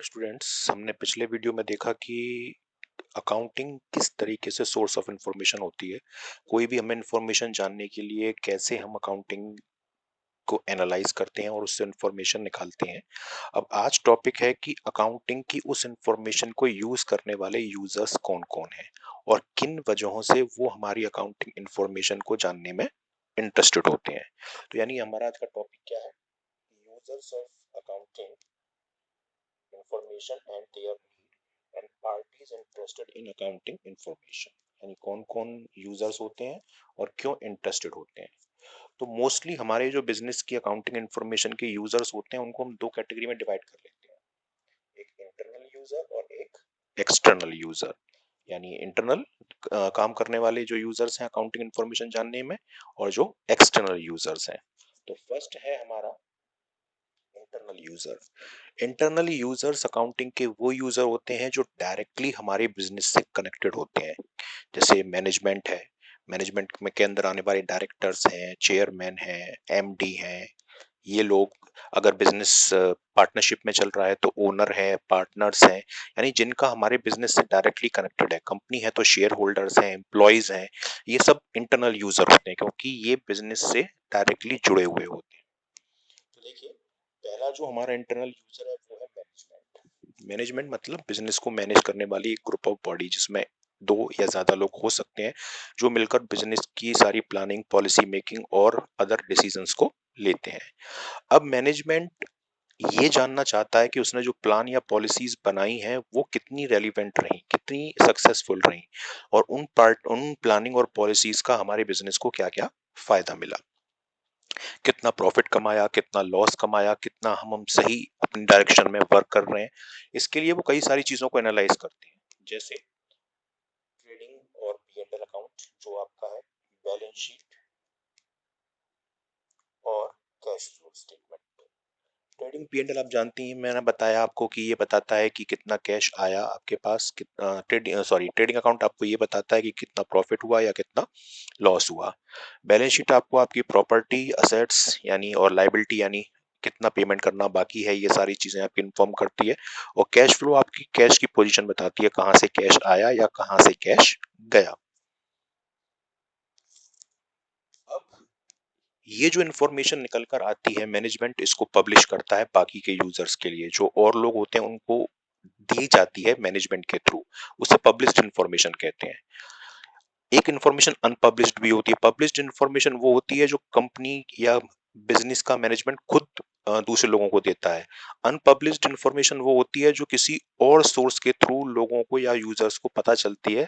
Morning students. हमने पिछले video में देखा कि अकाउंटिंग किस तरीके से सोर्स ऑफ इंफॉर्मेशन होती है। कोई भी हमें इंफॉर्मेशन जानने के लिए कैसे हम अकाउंटिंग को एनालाइज करते हैं और उससे इंफॉर्मेशन निकालते हैं। अब आज टॉपिक है कि अकाउंटिंग की उस इंफॉर्मेशन को यूज करने वाले यूजर्स कौन कौन हैं और किन वजहों से वो हमारी अकाउंटिंग इंफॉर्मेशन को जानने में इंटरेस्टेड होते हैं। तो यानी हमारा आज का टॉपिक क्या है? Users of accounting information and their need and parties interested in accounting information. यानी कौन कौन यूजर्स होते हैं और क्यों इंटरेस्टेड होते हैं। तो मोस्टली हमारे जो बिजनेस की अकाउंटिंग इंफॉर्मेशन के यूजर्स होते हैं उनको हम दो कैटेगरी में डिवाइड कर लेते हैं, एक इंटरनल यूजर और एक एक्सटर्नल यूजर। यानी इंटरनल काम करने वाले जो यूजर्स हैं अकाउंटिंग इंफॉर्मेशन जानने में, और जो एक्सटर्नल यूजर्स हैं। तो फर्स्ट है हमारा internal user. Internal users accounting के वो यूजर होते हैं जो डायरेक्टली हमारे बिजनेस से कनेक्टेड होते हैं। जैसे मैनेजमेंट है, मैनेजमेंट में के अंदर आने वाले डायरेक्टर्स हैं, चेयरमैन हैं, एमडी हैं। ये लोग, अगर बिजनेस पार्टनरशिप में चल रहा है तो ओनर है, पार्टनर्स हैं। यानी जिनका हमारे बिजनेस से डायरेक्टली कनेक्टेड है। कंपनी है तो शेयर होल्डर्स हैं, एम्प्लॉयज हैं। ये सब इंटरनल यूजर होते हैं क्योंकि ये बिजनेस से डायरेक्टली जुड़े हुए होते हैं। तो देखिए, पहला जो हमारा इंटरनल यूजर है वो है मैनेजमेंट। मैनेजमेंट मतलब बिजनेस को मैनेज करने वाली एक ग्रुप ऑफ बॉडी, जिसमें दो या ज्यादा लोग हो सकते हैं जो मिलकर बिजनेस की सारी प्लानिंग, पॉलिसी मेकिंग और अदर डिसीजंस को लेते हैं। अब मैनेजमेंट ये जानना चाहता है कि उसने जो प्लान या पॉलिसीज बनाई हैं वो कितनी रेलिवेंट रही, कितनी सक्सेसफुल रही, और उन प्लानिंग और पॉलिसीज का हमारे बिजनेस को क्या क्या फायदा मिला। कितना प्रॉफिट कमाया, कितना लॉस कमाया, कितना हम सही अपनी डायरेक्शन में वर्क कर रहे हैं। इसके लिए वो कई सारी चीजों को एनालाइज करते हैं, जैसे ट्रेडिंग और पी&एल अकाउंट जो आपका है, बैलेंस शीट और cash flow statement. Trading P&L आप जानती हैं, मैंने बताया आपको कि ये बताता है कि कितना कैश आया आपके पास, कितना ट्रेडिंग अकाउंट आपको ये बताता है कि कितना प्रॉफिट हुआ या कितना लॉस हुआ। बैलेंस शीट आपको आपकी प्रॉपर्टी, असेट्स यानी और लायबिलिटी यानी कितना पेमेंट करना बाकी है, ये सारी चीजें आपकी इन्फॉर्म करती है। और कैश फ्लो आपकी कैश की पोजीशन बताती है, कहां से कैश आया या कहां से कैश गया। अब ये जो इन्फॉर्मेशन निकल कर आती है, मैनेजमेंट इसको पब्लिश करता है बाकी के यूजर्स के लिए, जो और लोग होते हैं उनको दी जाती है मैनेजमेंट के थ्रू। उसे पब्लिश्ड इन्फॉर्मेशन कहते हैं। एक इन्फॉर्मेशन अनपब्लिश्ड भी होती है। पब्लिश्ड इन्फॉर्मेशन वो होती है जो कंपनी या बिजनेस का मैनेजमेंट खुद दूसरे लोगों को देता है। अनपब्लिश्ड इन्फॉर्मेशन वो होती है जो किसी और सोर्स के थ्रू लोगों को या यूजर्स को पता चलती है,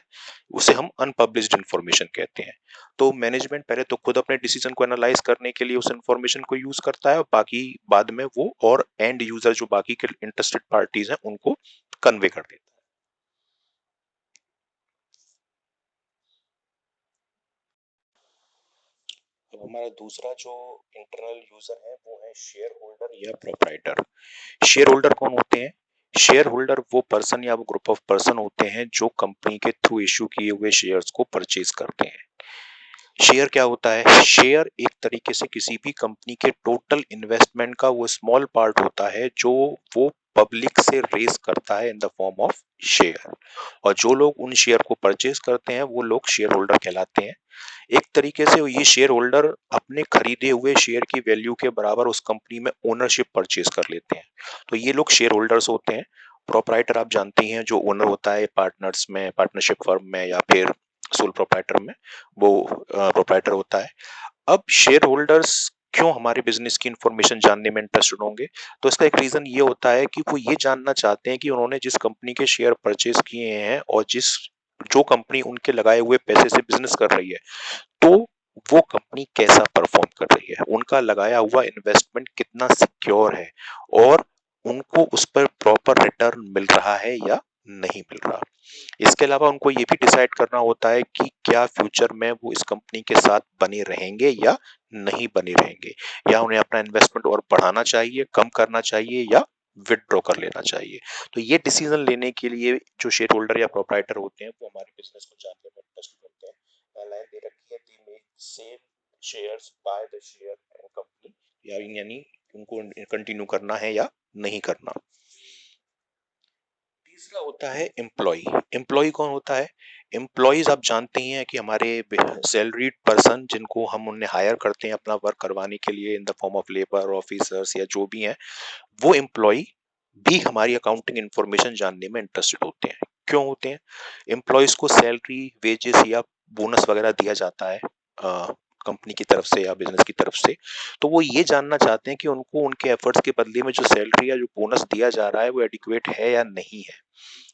उसे हम अनपब्लिश्ड इन्फॉर्मेशन कहते हैं। तो मैनेजमेंट पहले तो खुद अपने डिसीजन को एनालाइज करने के लिए उस इन्फॉर्मेशन को यूज करता है, और बाकी बाद में वो और एंड यूजर जो बाकी के इंटरेस्टेड पार्टीज हैं उनको कन्वे कर देता है। अब हमारा दूसरा जो इंटरनल यूजर है वो है शेयर होल्डर या प्रोप्राइटर। शेयर होल्डर कौन होते हैं? शेयर होल्डर वो पर्सन या वो ग्रुप ऑफ पर्सन होते हैं जो कंपनी के थ्रू इश्यू किए हुए शेयर्स को परचेज करते हैं। शेयर क्या होता है? शेयर एक तरीके से किसी भी कंपनी के टोटल इन्वेस्टमेंट का वो स्मॉल पार्ट होता है जो वो पब्लिक से रेज करता है in the form of share. और जो लोग उन शेयर को परचेज करते हैं वो लोग शेयर होल्डर कहलाते हैं। एक तरीके से ये शेयर होल्डर अपने खरीदे हुए शेयर की वैल्यू के बराबर उस कंपनी में ओनरशिप परचेज कर लेते हैं। तो ये लोग शेयर होल्डर्स होते हैं। प्रोप्राइटर आप जानती हैं, जो ओनर होता है पार्टनर्स में, पार्टनरशिप फर्म में या फिर सोल प्रोप्राइटर में, वो प्रोप्राइटर होता है। अब शेयर होल्डर्स क्यों हमारे बिजनेस की इंफॉर्मेशन जानने में इंटरेस्टेड होंगे? तो इसका एक रीजन ये होता है कि वो ये जानना चाहते हैं कि उन्होंने जिस कंपनी के शेयर परचेज किए हैं और जो कंपनी उनके लगाए हुए पैसे से बिजनेस कर रही है, तो वो कंपनी कैसा परफॉर्म कर रही है, उनका लगाया हुआ इन्वेस्टमेंट कितना सिक्योर है, और उनको उस पर प्रॉपर रिटर्न मिल रहा है या नहीं मिल रहा। इसके अलावा उनको ये भी डिसाइड करना होता है कि क्या फ्यूचर में वो इस कंपनी के साथ बने रहेंगे या नहीं बने रहेंगे, या उन्हें अपना इन्वेस्टमेंट और बढ़ाना चाहिए, कम करना चाहिए, या विदड्रॉ कर लेना चाहिए। तो ये डिसीजन लेने के लिए जो शेयर होल्डर या प्रोप्राइटर होते हैं वो हमारे बिजनेस को जानने में इंटरेस्टेड होते हैं। लाइन दे रखी है, they may sell shares, buy the share and company, यानी उनको कंटिन्यू करना है या नहीं करना। तीसरा होता है एम्प्लॉय। एम्प्लॉय कौन होता है? एम्प्लॉयज आप जानते ही हैं कि हमारे सैलरीड पर्सन जिनको हम उन्हें हायर करते हैं अपना वर्क करवाने के लिए in the form of labour officers या जो भी हैं, वो एम्प्लॉय भी हमारी अकाउंटिंग इंफॉर्मेशन जानने में इंटरेस्टेड होते हैं। क्यों होते हैं? एम्प्लॉयज को सैलरी, वेजेस या बोनस वगैरह दिया जाता है कंपनी की तरफ से या बिजनेस की तरफ से। तो वो ये जानना चाहते हैं कि उनको उनके एफर्ट्स के बदले में जो सैलरी या जो बोनस दिया जा रहा है वो एडिक्वेट है या नहीं है।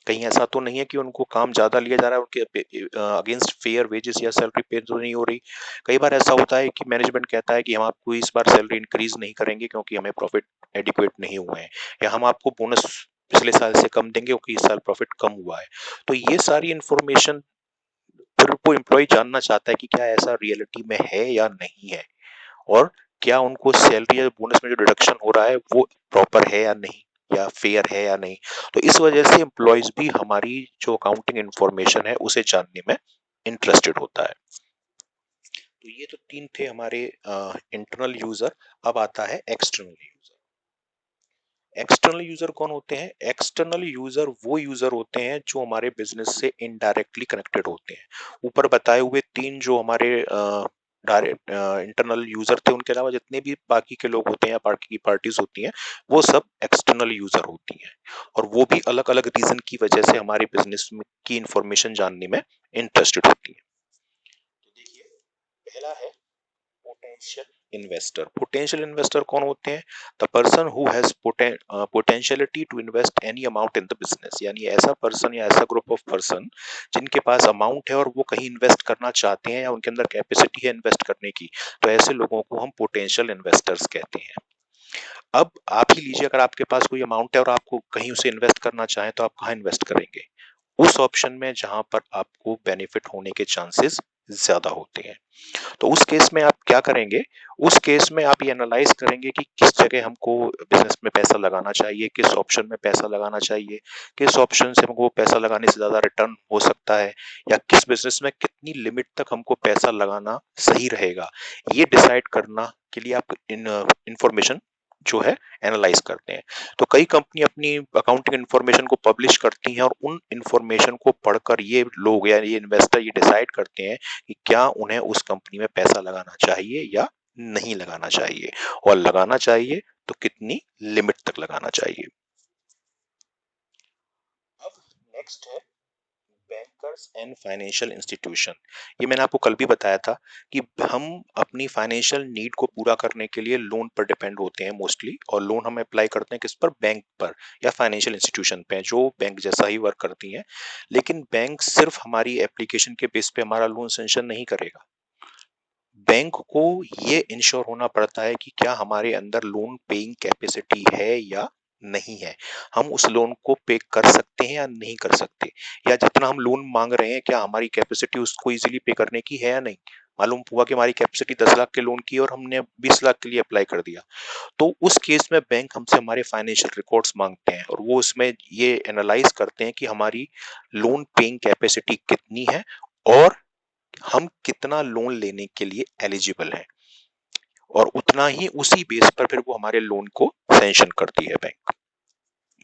कहीं ऐसा तो नहीं है कि उनको काम ज्यादा लिया जा रहा है, उनके अगेंस्ट फेयर वेजेस या सैलरी पे तो नहीं हो रही। कई बार ऐसा होता है कि मैनेजमेंट कहता है कि हम आपको इस बार सैलरी इंक्रीज नहीं करेंगे क्योंकि हमें प्रॉफिट एडिक्वेट नहीं हुए हैं, या हम आपको बोनस पिछले साल से कम देंगे क्योंकि इस साल प्रॉफिट कम हुआ है। तो ये सारी इंफॉर्मेशन फिर वो एम्प्लॉय जानना चाहता है कि क्या ऐसा रियलिटी में है या नहीं है, और क्या उनको सैलरी या बोनस में जो डिडक्शन हो रहा है वो प्रॉपर है या नहीं, या फेयर है या नहीं। तो इस वजह से एम्प्लॉयज भी हमारी जो अकाउंटिंग इंफॉर्मेशन है उसे जानने में इंटरेस्टेड होता है। तो ये तो तीन थे हमारे इंटरनल यूजर। अब आता है एक्सटर्नल यूजर। एक्सटर्नल यूजर कौन होते हैं? एक्सटर्नल यूजर वो यूजर होते हैं जो हमारे बिजनेस से इनडायरेक्टली कनेक्टेड होते हैं। ऊपर बताए हुए तीन जो हमारे डायरेक्ट इंटरनल यूजर थे, उनके अलावा जितने भी बाकी के लोग होते हैं या बाकी की पार्टीज होती हैं, वो सब एक्सटर्नल यूजर होती हैं, और वो भी अलग अलग रीजन की वजह से हमारे बिजनेस की इंफॉर्मेशन जानने में इंटरेस्टेड होती है। तो देखिए, पहला है पोटेंशियल इन्वेस्टर। पोटेंशियल इन्वेस्टर कौन होते हैं? The person who has potentiality to invest any amount in the business. यानी ऐसा पर्सन या ऐसा ग्रुप ऑफ पर्सन जिनके पास अमाउंट है और वो कहीं इन्वेस्ट करना चाहते हैं या उनके अंदर कैपेसिटी है इन्वेस्ट करने की, तो ऐसे लोगों को हम पोटेंशियल इन्वेस्टर्स कहते हैं। अब आप ही लीजिए, अगर आपके पास कोई अमाउंट है और आपको कहीं उसे इन्वेस्ट करना चाहें तो आप कहाँ इन्वेस्ट करेंगे? उस ऑप्शन में जहां पर आपको बेनिफिट होने के चांसेस ज्यादा होते हैं। तो उस केस में आप क्या करेंगे? उस केस में आप ये एनालाइज करेंगे कि किस जगह हमको बिजनेस में पैसा लगाना चाहिए, किस ऑप्शन में पैसा लगाना चाहिए, किस ऑप्शन से हमको पैसा लगाने से ज्यादा रिटर्न हो सकता है, या किस बिजनेस में कितनी लिमिट तक हमको पैसा लगाना सही रहेगा। ये डिसाइड करना के लिए आप इंफॉर्मेशन जो है एनालाइज करते हैं। तो कई कंपनी अपनी अकाउंटिंग इंफॉर्मेशन को पब्लिश करती हैं, और उन इंफॉर्मेशन को पढ़कर ये लोग या ये इन्वेस्टर ये डिसाइड करते हैं कि क्या उन्हें उस कंपनी में पैसा लगाना चाहिए या नहीं लगाना चाहिए, और लगाना चाहिए तो कितनी लिमिट तक लगाना चाहिए। अब नेक्स्ट है बैंकर्स एंड फाइनेंशियल इंस्टीट्यूशन। ये मैंने आपको कल भी बताया था कि हम अपनी फाइनेंशियल नीड को पूरा करने के लिए लोन पर डिपेंड होते हैं मोस्टली, और लोन हम अप्लाई करते हैं किस पर? बैंक पर या फाइनेंशियल इंस्टीट्यूशन पे, जो बैंक जैसा ही वर्क करती हैं। लेकिन बैंक सिर्फ हमारी एप्लीकेशन के बेस पे हमारा लोन सेंक्शन नहीं करेगा। बैंक को ये इंश्योर होना पड़ता है कि क्या हमारे अंदर लोन पेइंग कैपेसिटी है या नहीं है, हम उस लोन को पे कर सकते हैं या नहीं कर सकते, या जितना हम लोन मांग रहे हैं क्या हमारी कैपेसिटी उसको इजीली पे करने की है या नहीं। मालूम हुआ कि हमारी कैपेसिटी 10 लाख के लोन की है और हमने 20 लाख के लिए अप्लाई कर दिया, तो उस केस में बैंक हमसे हमारे फाइनेंशियल रिकॉर्ड्स मांगते हैं, और वो उसमें ये एनालाइज करते हैं कि हमारी लोन पेइंग कैपेसिटी कितनी है, और हम कितना लोन लेने के लिए एलिजिबल हैं, और उतना ही उसी बेस पर फिर वो हमारे लोन को सैंक्शन करती है बैंक।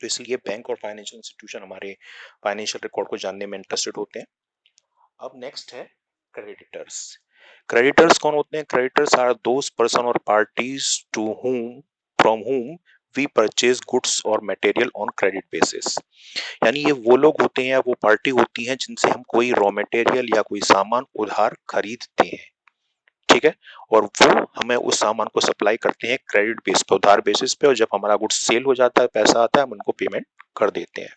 तो इसलिए बैंक और फाइनेंशियल इंस्टीट्यूशन हमारे फाइनेंशियल रिकॉर्ड को जानने में इंटरेस्टेड होते हैं। अब नेक्स्ट है क्रेडिटर्स। क्रेडिटर्स कौन होते हैं? क्रेडिटर्स आर दोस पर्सन और parties to whom from whom we purchase goods और मटेरियल ऑन क्रेडिट बेसिस। यानी ये वो लोग होते हैं या वो पार्टी होती हैं जिनसे हम कोई रॉ मटेरियल या कोई सामान उधार खरीदते हैं, ठीक है, और वो हमें उस सामान को सप्लाई करते हैं क्रेडिट बेस पे, उधार बेसिस पे, और जब हमारा गुड्स सेल हो जाता है, पैसा आता है, हम उनको पेमेंट कर देते हैं।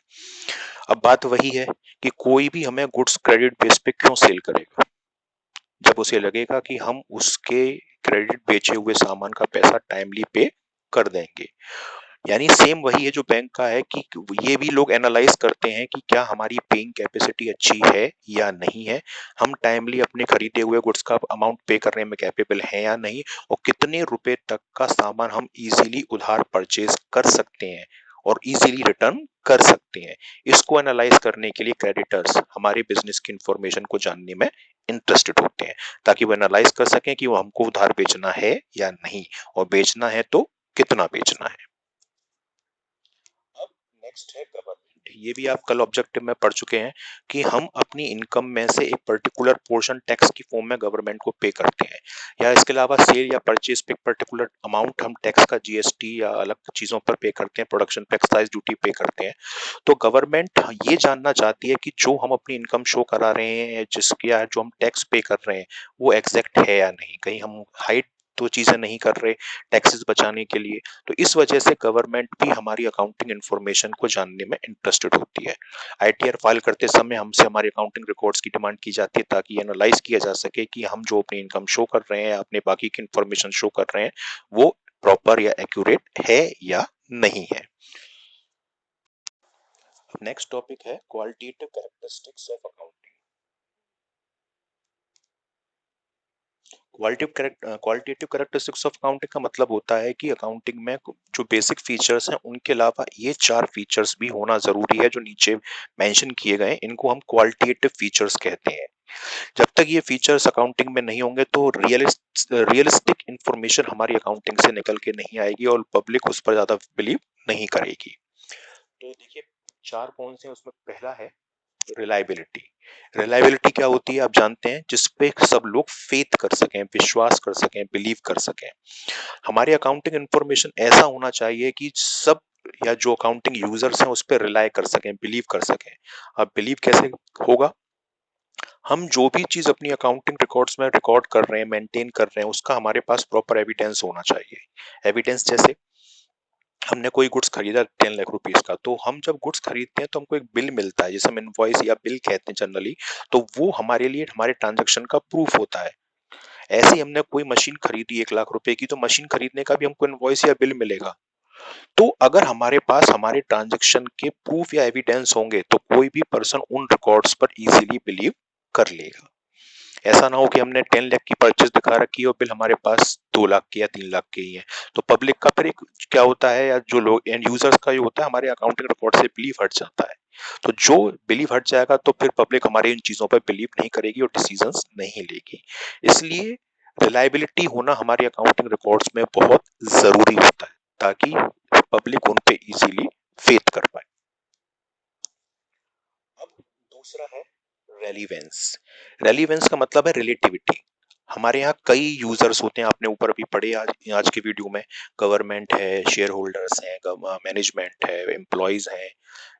अब बात वही है कि कोई भी हमें गुड्स क्रेडिट बेस पे क्यों सेल करेगा? जब उसे लगेगा कि हम उसके क्रेडिट बेचे हुए सामान का पैसा टाइमली पे कर देंगे। यानी सेम वही है जो बैंक का है कि ये भी लोग एनालाइज करते हैं कि क्या हमारी पेइंग कैपेसिटी अच्छी है या नहीं है, हम टाइमली अपने खरीदे हुए गुड्स का अमाउंट पे करने में कैपेबल हैं या नहीं, और कितने रुपए तक का सामान हम इजीली उधार परचेज कर सकते हैं और इजीली रिटर्न कर सकते हैं। इसको एनालाइज करने के लिए क्रेडिटर्स हमारे बिजनेस की इंफॉर्मेशन को जानने में इंटरेस्टेड होते हैं, ताकि वो एनालाइज कर सकें कि वो हमको उधार बेचना है या नहीं, और बेचना है तो कितना बेचना है। अब नेक्स्ट है गवर्नमेंट। ये भी आप कल ऑब्जेक्टिव में पढ़ चुके हैं कि हम अपनी इनकम में से एक पर्टिकुलर पोर्शन टैक्स की फॉर्म में गवर्नमेंट को पे करते हैं, या इसके अलावा सेल या परचेज पे एक पर्टिकुलर अमाउंट हम टैक्स का जीएसटी या अलग चीजों पर पे करते हैं, प्रोडक्शन पे एक्साइज ड्यूटी पे करते हैं। तो गवर्नमेंट ये जानना चाहती है कि जो हम अपनी इनकम शो करा रहे हैं, जिसके या जो हम टैक्स पे कर रहे हैं वो एग्जैक्ट है या नहीं, कहीं हम हाइड तो चीजें नहीं कर रहे टैक्सेस बचाने के लिए। तो इस वजह से गवर्नमेंट भी हमारी अकाउंटिंग इन्फॉर्मेशन को जानने में इंटरेस्टेड होती है। आईटीआर फाइल करते समय हमसे हमारे अकाउंटिंग रिकॉर्ड्स की डिमांड की जाती है ताकि एनालाइज किया जा सके कि हम जो अपनी इनकम शो कर रहे हैं, अपने बाकी की इन्फॉर्मेशन शो कर रहे हैं, वो प्रॉपर या एक्यूरेट है या नहीं है। नेक्स्ट टॉपिक है qualitative characteristics of accounting. Qualitative characteristics of accounting का मतलब होता है कि अकाउंटिंग में जो बेसिक फीचर्स हैं उनके अलावा ये 4 फीचर्स भी होना जरूरी है जो नीचे मेंशन किए गए, इनको हम क्वालिटेटिव फीचर्स कहते हैं। जब तक ये फीचर्स अकाउंटिंग में नहीं होंगे तो रियलिस्टिक इंफॉर्मेशन हमारी अकाउंटिंग से निकल के नहीं आएगी और पब्लिक उस पर ज्यादा बिलीव नहीं करेगी। तो देखिए 4 कौन से हैं, उसमें पहला है रिलायबिलिटी। रिलायबिलिटी क्या होती है आप जानते हैं, जिसपे सब लोग फेथ कर सकें, विश्वास कर सकें, बिलीव कर सकें। हमारी अकाउंटिंग इंफॉर्मेशन ऐसा होना चाहिए कि सब या जो अकाउंटिंग यूजर्स हैं उस पर रिलाय कर सकें, बिलीव कर सकें। अब बिलीव कैसे होगा, हम जो भी चीज अपनी अकाउंटिंग रिकॉर्ड्स में रिकॉर्ड कर रहे हैं, मेंटेन कर रहे हैं, उसका हमारे पास प्रॉपर एविडेंस होना चाहिए। एविडेंस जैसे हमने कोई गुड्स खरीदा 10 लाख रुपीज का, तो हम जब गुड्स खरीदते हैं तो हमको एक बिल मिलता है जिसे हम इनवॉइस या बिल कहते हैं जनरली। तो वो हमारे लिए हमारे ट्रांजैक्शन का प्रूफ होता है। ऐसे ही हमने कोई मशीन खरीदी 1 लाख रुपए की, तो मशीन खरीदने का भी हमको इनवॉइस या बिल मिलेगा। तो अगर हमारे पास हमारे ट्रांजैक्शन के प्रूफ या एविडेंस होंगे तो कोई भी पर्सन उन रिकॉर्ड्स पर इजीली बिलीव कर लेगा। ऐसा ना हो कि हमने 10 लाख की परचेज दिखा रखी है और बिल हमारे पास 2 लाख की या 3 लाख की ही है। तो पब्लिक का फिर एक क्या होता है, या जो लोग एंड यूजर्स का ये होता है, हमारे अकाउंटिंग रिकॉर्ड से बिलीव हट जाता है। तो जो बिलीव हट जाएगा तो फिर पब्लिक हमारी इन चीजों पर बिलीव नहीं करेगी और डिसीजंस नहीं लेगी। इसलिए रिलायबिलिटी होना हमारी अकाउंटिंग रिकॉर्ड्स में बहुत जरूरी होता है ताकि पब्लिक उन पे इजीली फेथ कर पाए। अब दूसरा है रेलिवेंस। रेलिवेंस का मतलब है रिलेटिविटी। हमारे यहाँ कई यूजर्स होते हैं, आपने ऊपर अभी पढ़े आज के वीडियो में। गवर्नमेंट है, शेयर होल्डर्स हैं, मैनेजमेंट है, एम्प्लॉयज हैं,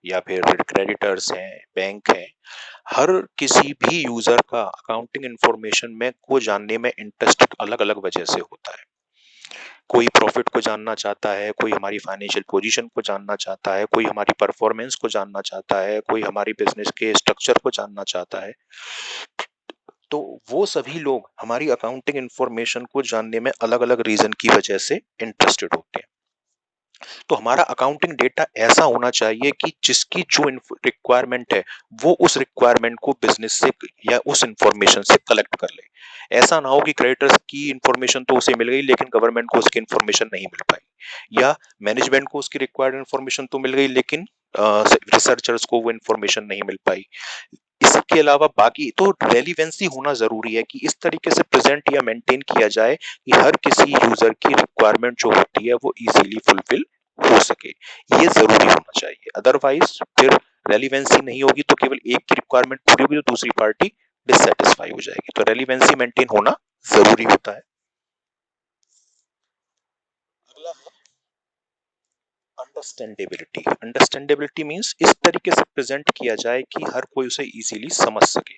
या फिर क्रेडिटर्स हैं, बैंक हैं। हर किसी भी यूजर का अकाउंटिंग इंफॉर्मेशन में को जानने में इंटरेस्ट अलग अलग वजह से होता है। कोई प्रॉफिट को जानना चाहता है, कोई हमारी फाइनेंशियल पोजीशन को जानना चाहता है, कोई हमारी परफॉर्मेंस को जानना चाहता है, कोई हमारी बिजनेस के स्ट्रक्चर को जानना चाहता है। तो वो सभी लोग हमारी अकाउंटिंग इंफॉर्मेशन को जानने में अलग अलग रीजन की वजह से इंटरेस्टेड होते हैं। तो हमारा अकाउंटिंग डेटा ऐसा होना चाहिए कि जिसकी जो रिक्वायरमेंट है वो उस रिक्वायरमेंट को बिजनेस से या उस इंफॉर्मेशन से कलेक्ट कर ले। ऐसा ना हो कि क्रेडिटर्स की इंफॉर्मेशन तो उसे मिल गई लेकिन गवर्नमेंट को उसकी इंफॉर्मेशन नहीं मिल पाई, या मैनेजमेंट को उसकी रिक्वायर्ड इंफॉर्मेशन तो मिल गई लेकिन रिसर्चर्स को वो इंफॉर्मेशन नहीं मिल पाई। इसके अलावा बाकी तो रेलिवेंसी होना जरूरी है कि इस तरीके से प्रेजेंट या मेंटेन किया जाए कि हर किसी यूजर की रिक्वायरमेंट जो होती है वो इजीली फुलफिल हो सके। ये जरूरी होना चाहिए, अदरवाइज फिर रेलिवेंसी नहीं होगी तो केवल एक की रिक्वायरमेंट पूरी होगी तो दूसरी पार्टी डिससेटिस्फाई हो जाएगी। तो रेलिवेंसी मेंटेन होना जरूरी होता है। अगला अंडरस्टैंडेबिलिटी। अंडरस्टैंडेबिलिटी मीन्स इस तरीके से प्रेजेंट किया जाए कि हर कोई उसे इजीली समझ सके।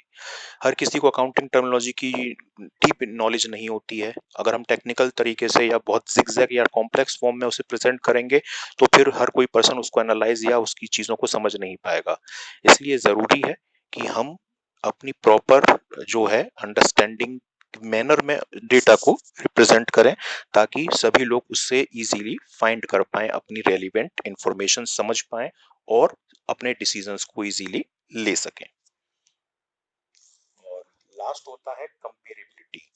हर किसी को अकाउंटिंग टर्मिनोलॉजी की डीप नॉलेज नहीं होती है। अगर हम टेक्निकल तरीके से या बहुत जिगजैग या कॉम्प्लेक्स फॉर्म में उसे प्रेजेंट करेंगे तो फिर हर कोई पर्सन उसको एनालाइज या उसकी चीजों को समझ नहीं पाएगा। इसलिए जरूरी है कि हम अपनी प्रॉपर जो है अंडरस्टैंडिंग मैनर में डेटा को रिप्रेजेंट करें ताकि सभी लोग उससे इजीली फाइंड कर पाए, अपनी रेलिवेंट इंफॉर्मेशन समझ पाए और अपने डिसीजंस को इजीली ले सकें। और लास्ट होता है कंपेरेबिलिटी।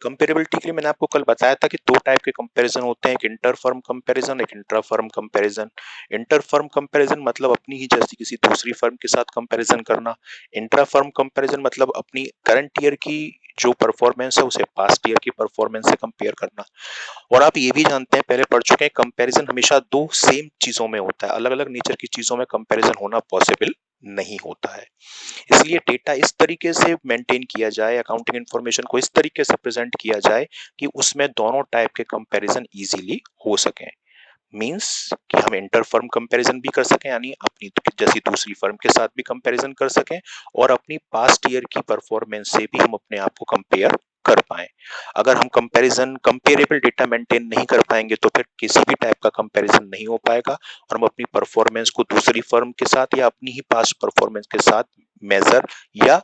कंपेरेबिलिटी के लिए मैंने आपको कल बताया था कि दो टाइप के कंपैरिजन होते हैं, एक इंटर फर्म कंपैरिजन, एक intra firm comparison. Inter firm comparison मतलब अपनी ही जैसी किसी दूसरी फर्म के साथ कंपैरिजन करना। इंट्रा फर्म कंपैरिजन मतलब अपनी करंट ईयर की जो परफॉर्मेंस है उसे पास्ट ईयर की परफॉर्मेंस से कंपेयर करना। और आप ये भी जानते हैं, पहले पढ़ चुके हैं, कंपैरिजन हमेशा दो सेम चीजों में होता है, अलग अलग नेचर की चीजों में कंपैरिजन होना पॉसिबल नहीं होता है। इसलिए डेटा इस तरीके से मेंटेन किया जाए, अकाउंटिंग इंफॉर्मेशन को इस तरीके से प्रेजेंट किया जाए कि उसमें दोनों टाइप के कंपैरिजन इजीली हो सकें। मींस कि हम इंटर फर्म कंपैरिजन भी कर सकें, यानी अपनी जैसी दूसरी फर्म के साथ भी कंपैरिजन कर सकें, और अपनी पास्ट ईयर की परफॉर्मेंस से भी हम अपने आप को कंपेयर कर पाएं। अगर हम कंपैरिजन कंपेरेबल डेटा मेंटेन नहीं कर पाएंगे तो फिर किसी भी टाइप का कंपैरिजन नहीं हो पाएगा, और हम अपनी परफॉर्मेंस को दूसरी फर्म के साथ या अपनी ही पास्ट परफॉर्मेंस के साथ मेजर या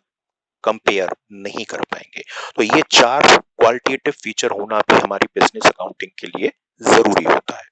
कंपेयर नहीं कर पाएंगे। तो ये चार क्वालिटेटिव फीचर होना भी हमारी बिजनेस अकाउंटिंग के लिए जरूरी होता है।